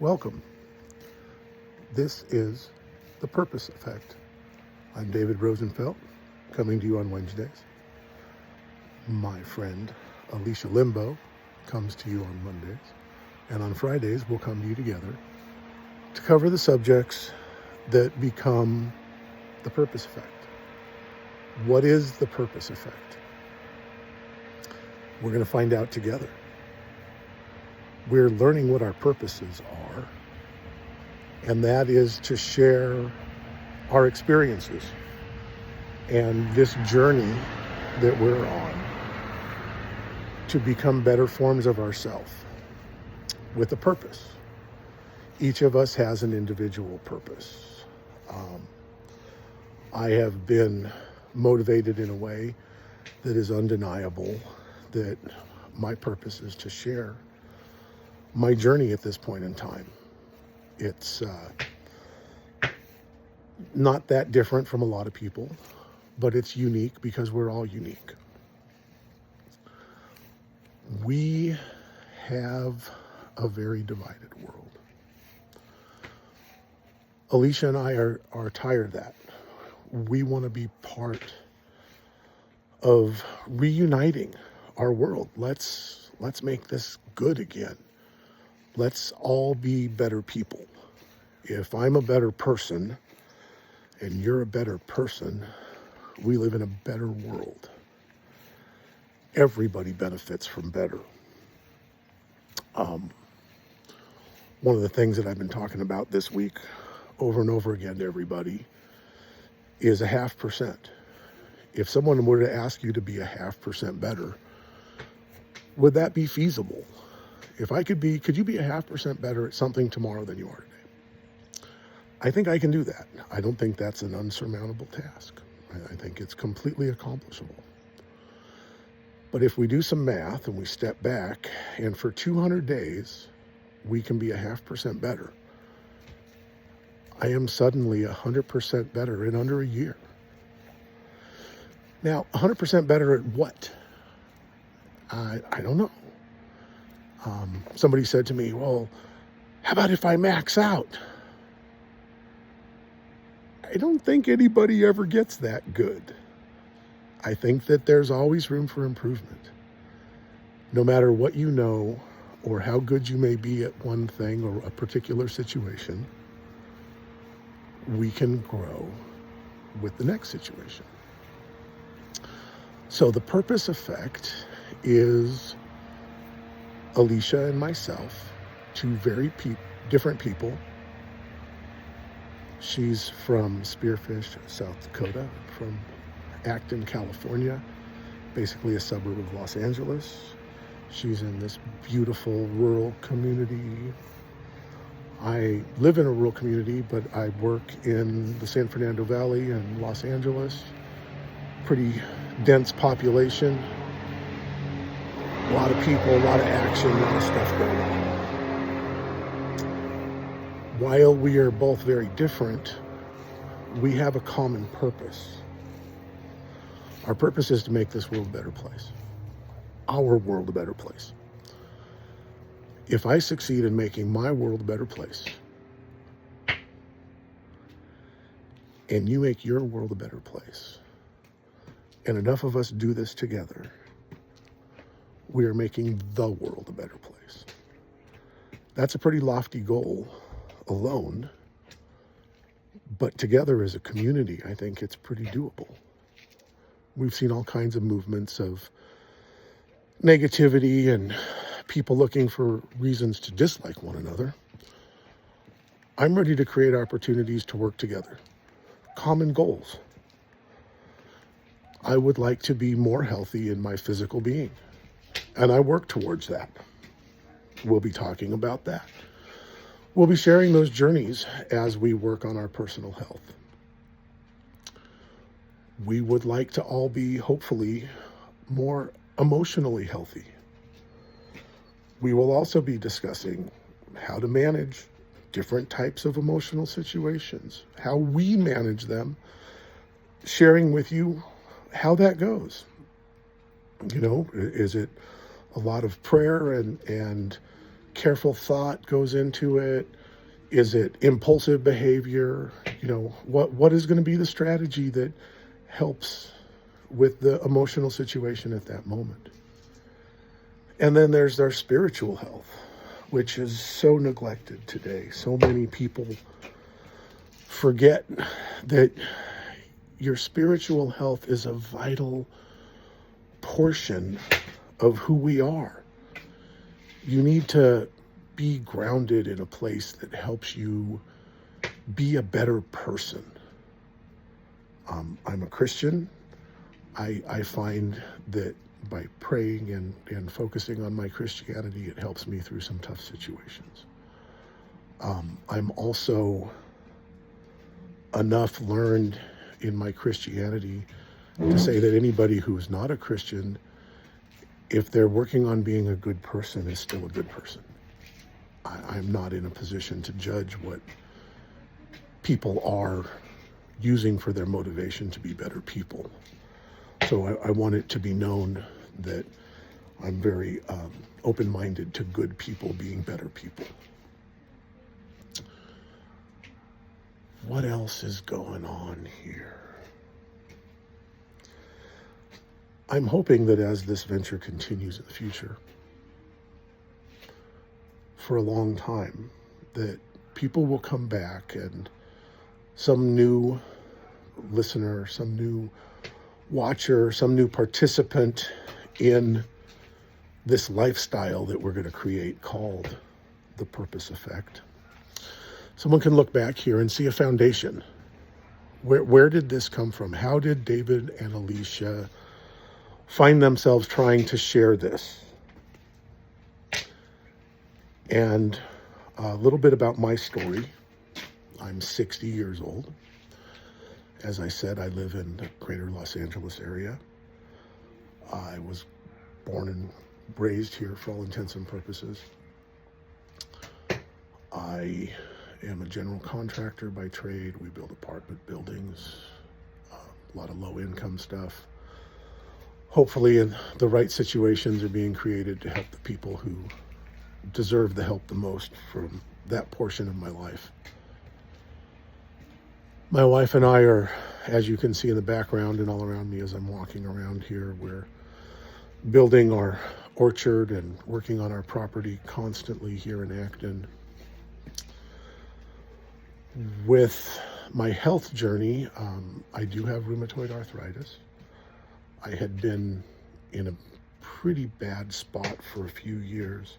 Welcome. This is The Purpose Effect. I'm David Rosenfeld, coming to you on Wednesdays. My friend Alicia Limbo comes to you on Mondays. And on Fridays, we'll come to you together to cover the subjects that become the purpose effect. What is the purpose effect? We're going to find out together. We're learning what our purposes are, and that is to share our experiences and this journey that we're on to become better forms of ourselves with a purpose. Each of us has an individual purpose. I have been motivated in a way that is undeniable, that my purpose is to share my journey at this point in time. It's not that different from a lot of people, but it's unique because we're all unique. We have a very divided world. Alicia and I are tired of that. We want to be part of reuniting our world. Let's make this good again. Let's all be better people. If I'm a better person and you're a better person, we live in a better world. Everybody benefits from better. One of the things that I've been talking about this week over and over again to everybody is 0.5%. If someone were to ask you to be 0.5% better, would that be feasible? If I could you be 0.5% better at something tomorrow than you are today? I think I can do that. I don't think that's an unsurmountable task. I think it's completely accomplishable. But if we do some math and we step back, and for 200 days, we can be 0.5% better, I am suddenly 100% better in under a year. Now, 100% better at what? I don't know. Somebody said to me, well, how about if I max out? I don't think anybody ever gets that good. I think that there's always room for improvement. No matter what you know or how good you may be at one thing or a particular situation, we can grow with the next situation. So the purpose effect is Alicia and myself, two very different people. She's from Spearfish, South Dakota, from Acton, California, basically a suburb of Los Angeles. She's in this beautiful rural community. I live in a rural community, but I work in the San Fernando Valley and Los Angeles. Pretty dense population. A lot of people, a lot of action, a lot of stuff going on. While we are both very different, we have a common purpose. Our purpose is to make this world a better place. Our world a better place. If I succeed in making my world a better place, and you make your world a better place, and enough of us do this together, we are making the world a better place. That's a pretty lofty goal alone, but together as a community, I think it's pretty doable. We've seen all kinds of movements of negativity and people looking for reasons to dislike one another. I'm ready to create opportunities to work together. Common goals. I would like to be more healthy in my physical being, and I work towards that. We'll be talking about that. We'll be sharing those journeys as we work on our personal health. We would like to all be, hopefully, more emotionally healthy. We will also be discussing how to manage different types of emotional situations, how we manage them, sharing with you how that goes. You know, is it a lot of prayer and careful thought goes into it? Is it impulsive behavior? What is going to be the strategy that helps with the emotional situation at that moment? And then there's our spiritual health, which is so neglected today. So many people forget that your spiritual health is a vital portion of who we are. You need to be grounded in a place that helps you be a better person. I'm a Christian. I find that by praying and focusing on my Christianity, it helps me through some tough situations. I'm also enough learned in my Christianity to say that anybody who is not a Christian, if they're working on being a good person, is still a good person. I'm not in a position to judge what people are using for their motivation to be better people. So I want it to be known that I'm very open-minded to good people being better people. What else is going on here? I'm hoping that as this venture continues in the future, for a long time, that people will come back and some new listener, some new watcher, some new participant in this lifestyle that we're going to create called the Purpose Effect. Someone can look back here and see a foundation. Where did this come from? How did David and Alicia find themselves trying to share this? And a little bit about my story. I'm 60 years old. As I said, I live in the greater Los Angeles area. I was born and raised here for all intents and purposes. I am a general contractor by trade. We build apartment buildings, a lot of low-income stuff. Hopefully, in the right situations are being created to help the people who deserve the help the most from that portion of my life. My wife and I are, as you can see in the background and all around me as I'm walking around here, we're building our orchard and working on our property constantly here in Acton. With my health journey, I do have rheumatoid arthritis. I had been in a pretty bad spot for a few years.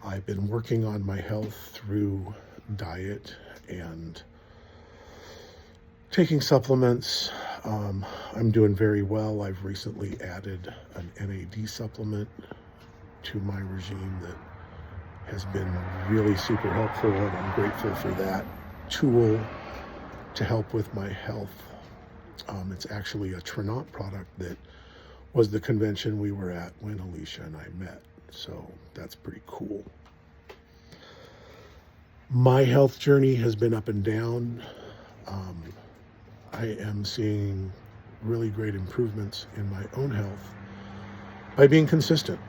I've been working on my health through diet and taking supplements. I'm doing very well. I've recently added an NAD supplement to my regime that has been really super helpful, and I'm grateful for that tool to help with my health. It's actually a Trinot product that was the convention we were at when Alicia and I met. So that's pretty cool. My health journey has been up and down. I am seeing really great improvements in my own health by being consistent.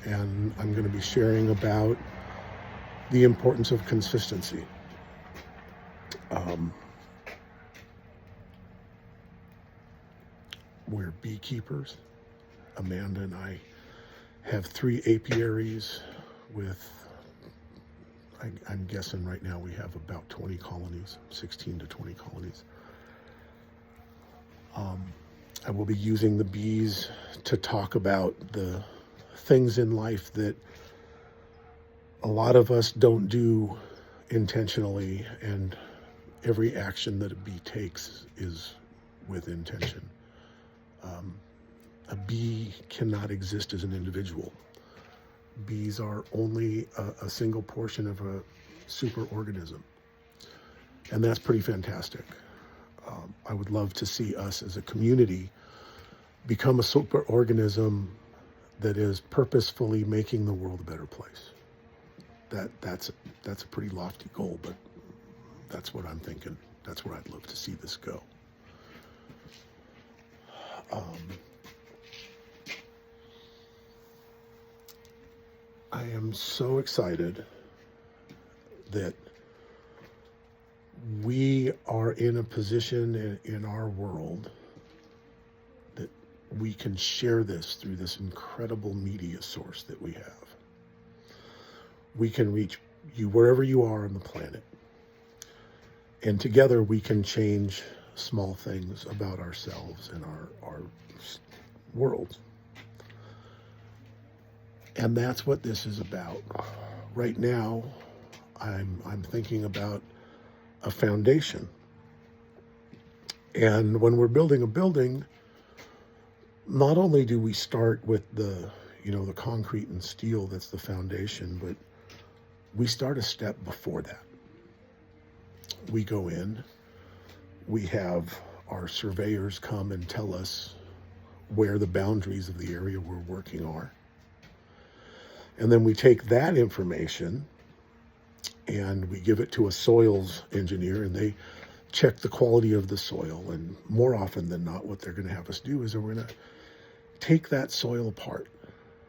And I'm going to be sharing about the importance of consistency. We're beekeepers. Amanda and I have 3 apiaries with, I'm guessing right now we have about 20 colonies, 16 to 20 colonies. I will be using the bees to talk about the things in life that a lot of us don't do intentionally, and every action that a bee takes is with intention. A bee cannot exist as an individual. Bees are only a single portion of a superorganism, and that's pretty fantastic. I would love to see us as a community become a superorganism that is purposefully making the world a better place. That's a pretty lofty goal, but that's what I'm thinking. That's where I'd love to see this go. I am so excited that we are in a position in our world that we can share this through this incredible media source that we have. We can reach you wherever you are on the planet. And together we can change small things about ourselves and our world. And that's what this is about. Right now, I'm thinking about a foundation. And when we're building a building, not only do we start with the concrete and steel that's the foundation, but we start a step before that. We go in, we have our surveyors come and tell us where the boundaries of the area we're working are. And then we take that information and we give it to a soils engineer, and they check the quality of the soil. And more often than not, what they're going to have us do is we're going to take that soil apart.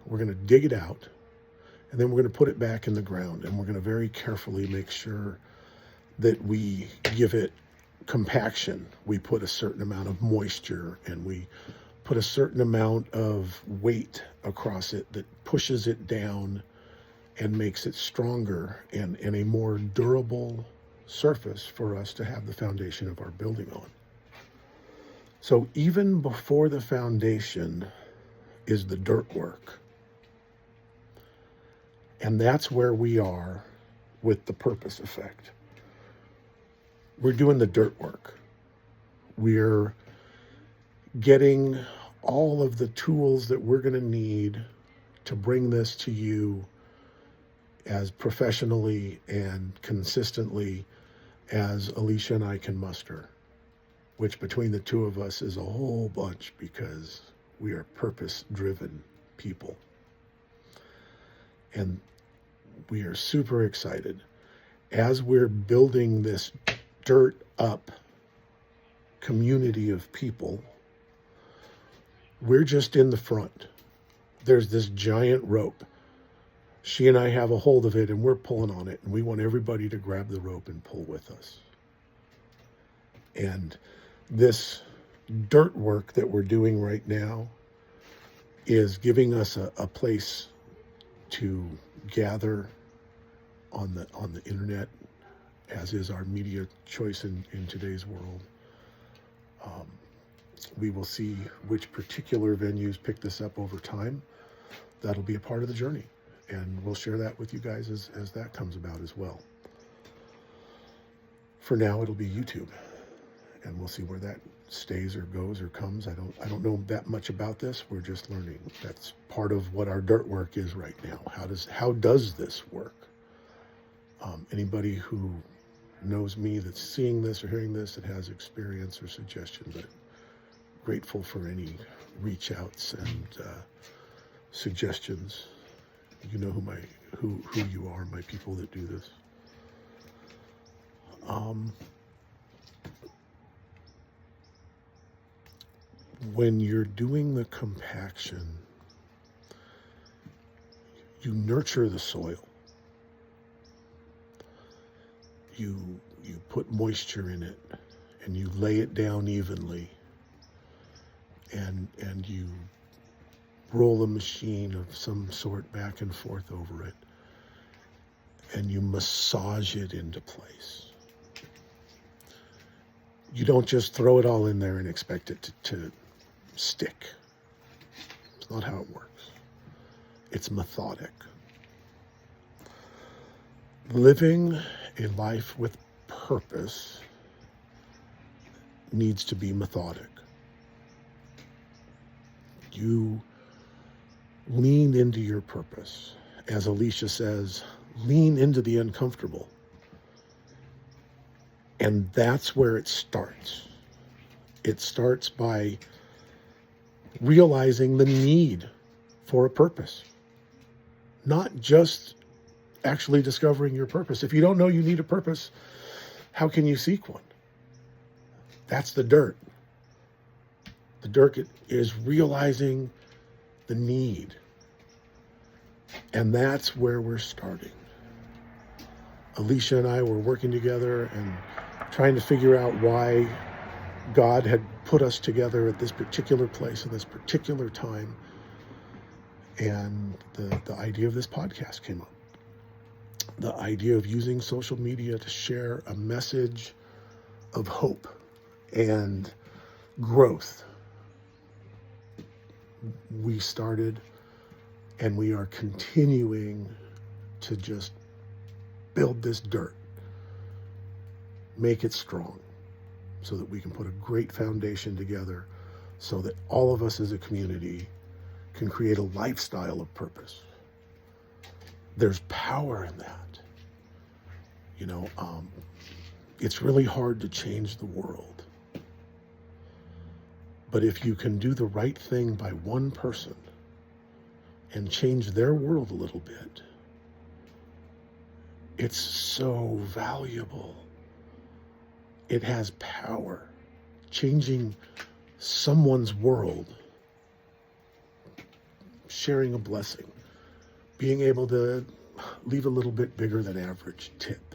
We're going to dig it out, and then we're going to put it back in the ground. And we're going to very carefully make sure that we give it compaction. We put a certain amount of moisture, and we put a certain amount of weight across it that pushes it down and makes it stronger and a more durable surface for us to have the foundation of our building on. So even before the foundation is the dirt work. And that's where we are with the purpose effect. We're doing the dirt work. We're getting all of the tools that we're going to need to bring this to you as professionally and consistently as Alicia and I can muster, which between the two of us is a whole bunch, because we are purpose-driven people. And we are super excited as we're building this dirt up community of people. We're just in the front. There's this giant rope. She and I have a hold of it, and we're pulling on it, and we want everybody to grab the rope and pull with us. And this dirt work that we're doing right now is giving us a place to gather on the internet, as is our media choice in today's world. We will see which particular venues pick this up over time. That'll be a part of the journey, and we'll share that with you guys as that comes about as well. For now, it'll be YouTube, and we'll see where that stays or goes or comes. I don't know that much about this. We're just learning. That's part of what our dirt work is right now. How does this work? Anybody who knows me that's seeing this or hearing this that has experience or suggestion, but grateful for any reach outs and suggestions. You know who you are, my people that do this. When you're doing the compaction, you nurture the soil. You put moisture in it, and you lay it down evenly, and you roll a machine of some sort back and forth over it, and you massage it into place. You don't just throw it all in there and expect it to stick. It's not how it works. It's methodic. Living a life with purpose needs to be methodic. You lean into your purpose. As Alicia says, lean into the uncomfortable. And that's where it starts. It starts by realizing the need for a purpose, not just actually discovering your purpose. If you don't know you need a purpose, how can you seek one? That's the dirt. The dirt is realizing the need And that's where we're starting. Alicia and I were working together and trying to figure out why God had put us together at this particular place at this particular time. And the idea of this podcast came up. The idea of using social media to share a message of hope and growth. We started, and we are continuing to just build this dirt, make it strong, so that we can put a great foundation together, so that all of us as a community can create a lifestyle of purpose. There's power in that. It's really hard to change the world. But if you can do the right thing by one person and change their world a little bit, it's so valuable. It has power. Changing someone's world, sharing a blessing, being able to leave a little bit bigger than average tip,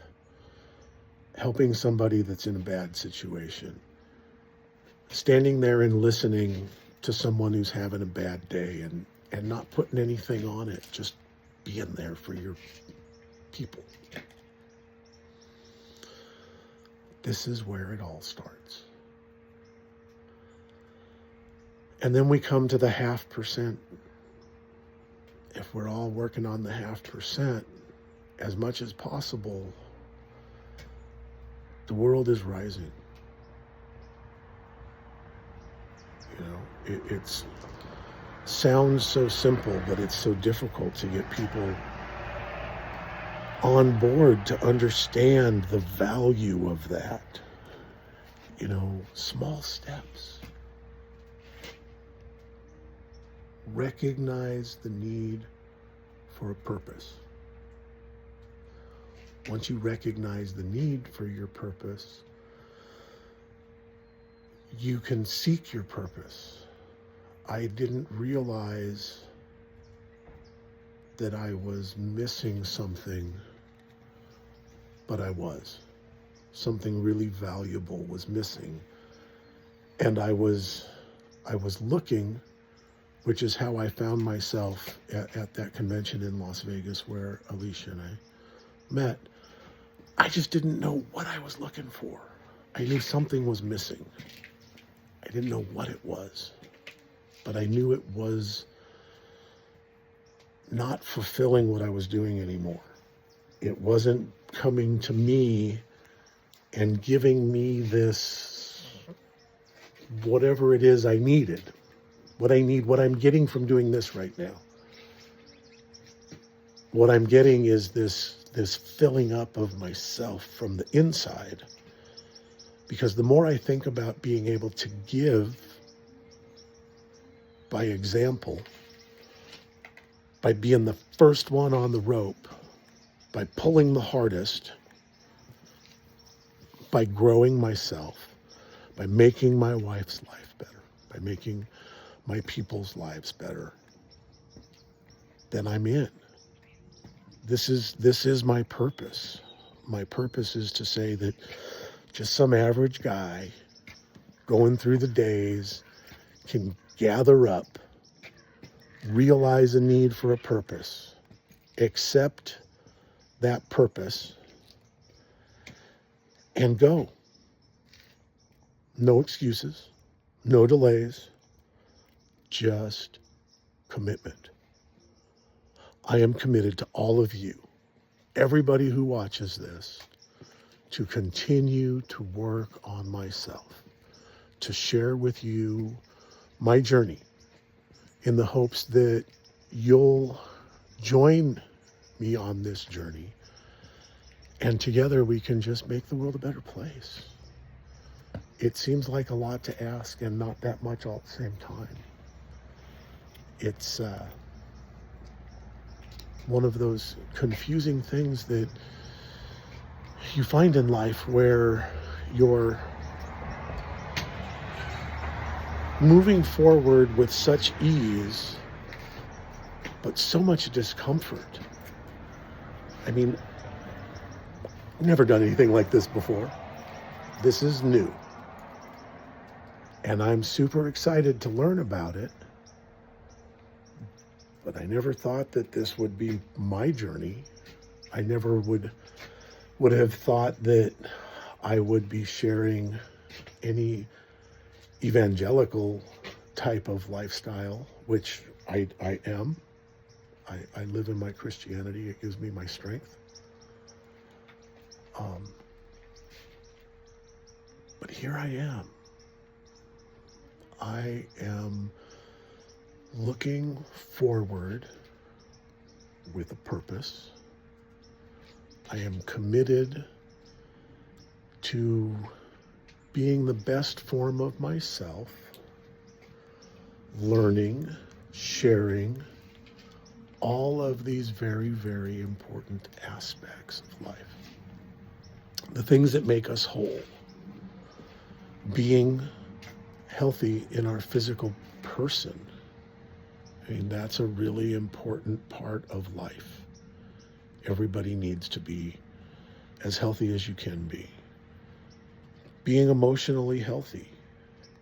helping somebody that's in a bad situation, standing there and listening to someone who's having a bad day and not putting anything on it, just being there for your people. This is where it all starts. And then we come to the 0.5%. If we're all working on the 0.5% as much as possible, the world is rising. It sounds so simple, but it's so difficult to get people on board to understand the value of that. Small steps. Recognize the need for a purpose. Once you recognize the need for your purpose, you can seek your purpose. I didn't realize that I was missing something, but I was. Something really valuable was missing. And I was looking, which is how I found myself at that convention in Las Vegas where Alicia and I met. I just didn't know what I was looking for. I knew something was missing. I didn't know what it was, but I knew it was not fulfilling what I was doing anymore. It wasn't coming to me and giving me this, whatever it is I needed, what I'm getting from doing this right now. What I'm getting is this filling up of myself from the inside. Because the more I think about being able to give by example, by being the first one on the rope, by pulling the hardest, by growing myself, by making my wife's life better, by making my people's lives better, then I'm in. This is my purpose. My purpose is to say that just some average guy going through the days can gather up, realize a need for a purpose, accept that purpose, and go. No excuses, no delays, just commitment. I am committed to all of you, everybody who watches this, to continue to work on myself, to share with you my journey in the hopes that you'll join me on this journey, and together we can just make the world a better place. It seems like a lot to ask and not that much all at the same time. It's one of those confusing things that you find in life where you're moving forward with such ease but so much discomfort. I mean, I've never done anything like this before. This is new. And I'm super excited to learn about it. But I never thought that this would be my journey. I never would have thought that I would be sharing any evangelical type of lifestyle, which I am. I live in my Christianity. It gives me my strength. But here I am. I am looking forward with a purpose. I am committed to being the best form of myself, learning, sharing all of these very, very important aspects of life. The things that make us whole. Being healthy in our physical person. I mean, that's a really important part of life. Everybody needs to be as healthy as you can be. Being emotionally healthy.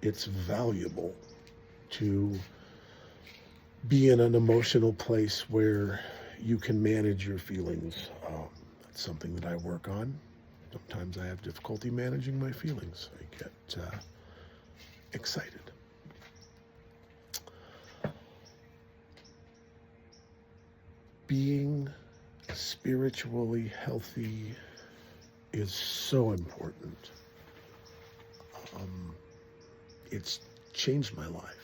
It's valuable to be in an emotional place where you can manage your feelings. That's something that I work on. Sometimes I have difficulty managing my feelings. I get excited. Being spiritually healthy is so important. It's changed my life.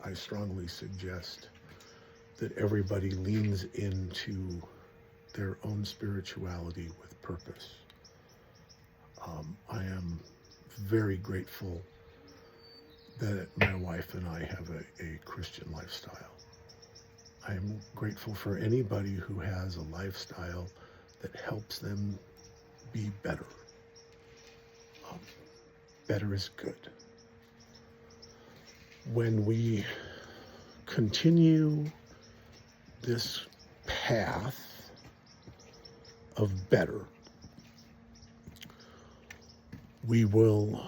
I strongly suggest that everybody leans into their own spirituality with purpose. I am very grateful that my wife and I have a Christian lifestyle. I am grateful for anybody who has a lifestyle that helps them be better. Better is good. When we continue this path of better, we will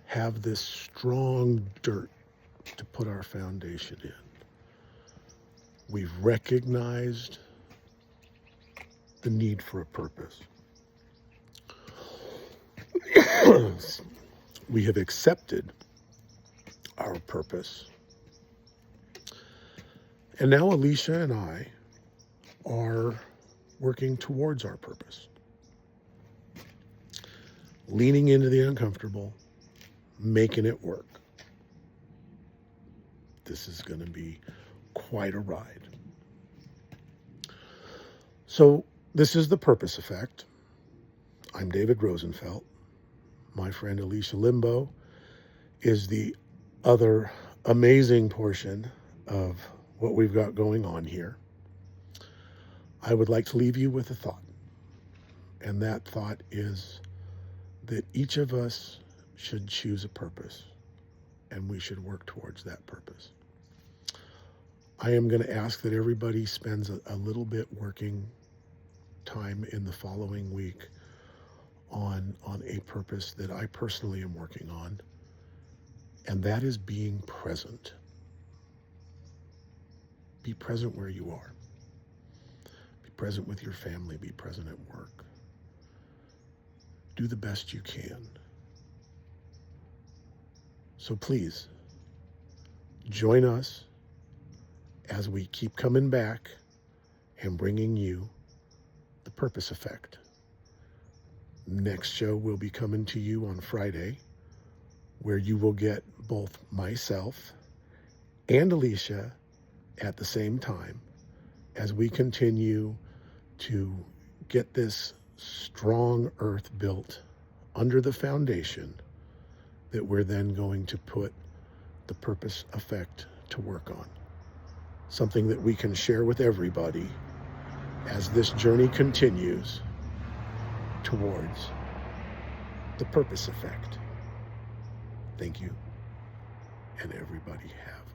have this strong dirt to put our foundation in. We've recognized the need for a purpose. We have accepted our purpose. And now Alicia and I are working towards our purpose. Leaning into the uncomfortable, making it work. This is going to be quite a ride. So this is the Purpose Effect. I'm David Rosenfeld. My friend Alicia Limbo is the other amazing portion of what we've got going on here. I would like to leave you with a thought. And that thought is that each of us should choose a purpose, and we should work towards that purpose. I am going to ask that everybody spends a little bit working time in the following week on a purpose that I personally am working on, and that is being present. Be present where you are. Be present with your family. Be present at work. Do the best you can. So please, join us as we keep coming back and bringing you the Purpose Effect. Next show will be coming to you on Friday, where you will get both myself and Alicia at the same time as we continue to get this strong earth built under the foundation that we're then going to put the Purpose Effect to work on. Something that we can share with everybody as this journey continues towards the Purpose Effect. Thank you, and everybody have